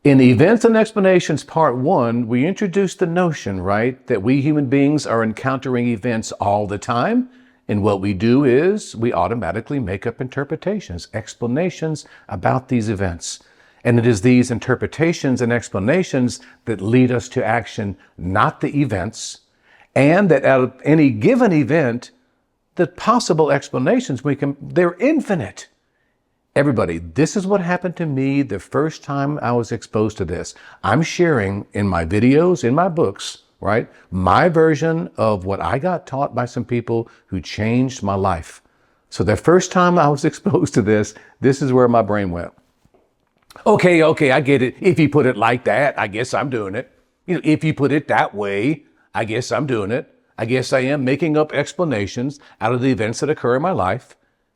In Events and Explanations Part 1, we introduced the notion, right, that we human beings are encountering events all the time, and what we do is we automatically make up interpretations, explanations about these events. And it is these interpretations and explanations that lead us to action, not the events, and that out of any given event, the possible explanations they're infinite. Everybody, this is what happened to me the first time I was exposed to this. I'm sharing in my videos, in my books, right, my version of what I got taught by some people who changed my life. So the first time I was exposed to this is where my brain went. Okay, I get it. If you put it like that, I guess I'm doing it. If you put it that way, I guess I'm doing it. I guess I am making up explanations out of the events that occur in my life.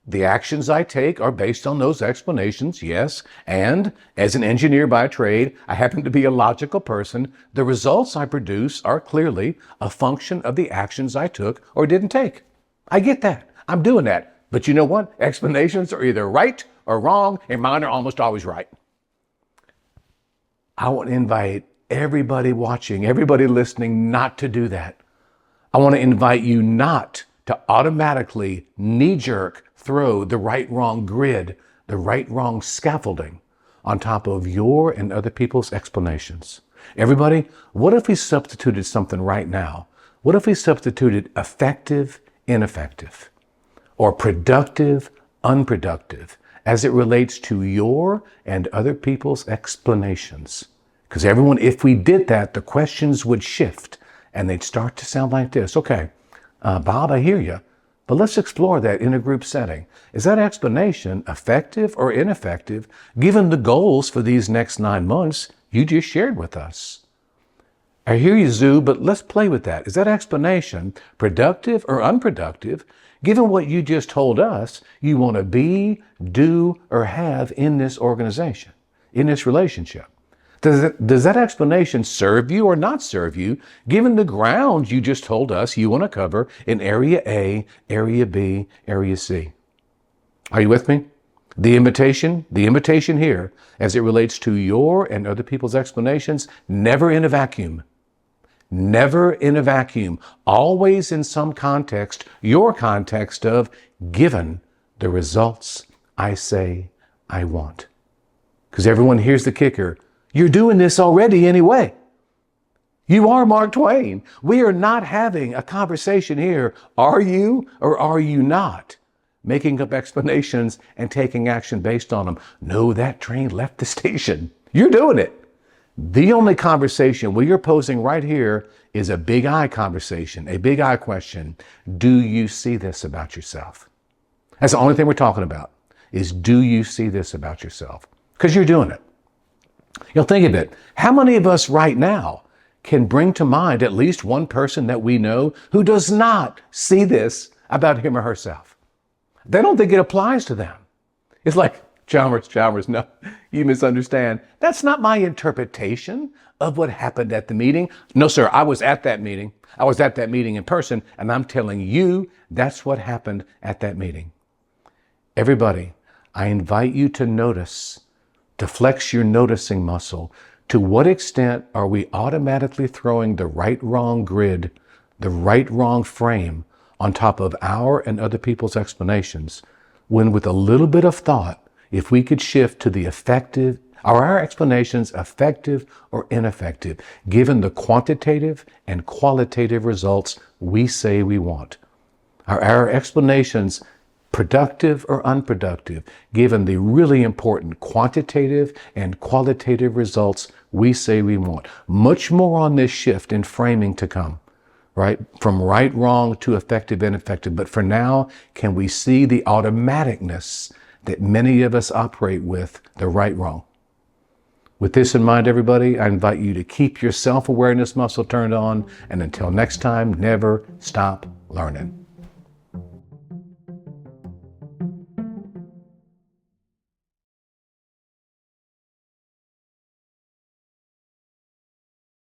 The actions I take are based on those explanations, yes. And as an engineer by trade, I happen to be a logical person. The results I produce are clearly a function of the actions I took or didn't take. I get that. I'm doing that. But you know what? Explanations are either right or wrong, and mine are almost always right. I want to invite everybody watching, everybody listening, not to do that. I want to invite you not to automatically knee-jerk throw the right-wrong grid, the right-wrong scaffolding on top of your and other people's explanations. Everybody, what if we substituted something right now? What if we substituted effective, ineffective, or productive, unproductive, as it relates to your and other people's explanations? Because everyone, if we did that, the questions would shift and they'd start to sound like this. Okay, Bob, I hear you. But let's explore that in a group setting. Is that explanation effective or ineffective, given the goals for these next 9 months you just shared with us? I hear you, Zoo, but let's play with that. Is that explanation productive or unproductive, given what you just told us you want to be, do, or have in this organization, in this relationship? Does that explanation serve you or not serve you, given the ground you just told us you want to cover in Area A, Area B, Area C? Are you with me? The invitation here, as it relates to your and other people's explanations, never in a vacuum. Never in a vacuum. Always in some context, your context of given the results I say I want. Because everyone, here's the kicker. You're doing this already anyway. You are Mark Twain. We are not having a conversation here. Are you or are you not making up explanations and taking action based on them? No, that train left the station. You're doing it. The only conversation we are posing right here is a big I conversation, a big I question. Do you see this about yourself? That's the only thing we're talking about, is do you see this about yourself? Because you're doing it. Think of it. How many of us right now can bring to mind at least one person that we know who does not see this about him or herself? They don't think it applies to them. It's like, Chalmers, no, you misunderstand. That's not my interpretation of what happened at the meeting. No, sir, I was at that meeting. I was at that meeting in person, and I'm telling you that's what happened at that meeting. Everybody, I invite you to notice, to flex your noticing muscle. To what extent are we automatically throwing the right-wrong grid, the right-wrong frame on top of our and other people's explanations, when with a little bit of thought, if we could shift to the effective, are our explanations effective or ineffective, given the quantitative and qualitative results we say we want? Are our explanations productive or unproductive, given the really important quantitative and qualitative results we say we want? Much more on this shift in framing to come, right? From right, wrong to effective, ineffective. But for now, can we see the automaticness that many of us operate with, the right, wrong? With this in mind, everybody, I invite you to keep your self-awareness muscle turned on. And until next time, never stop learning.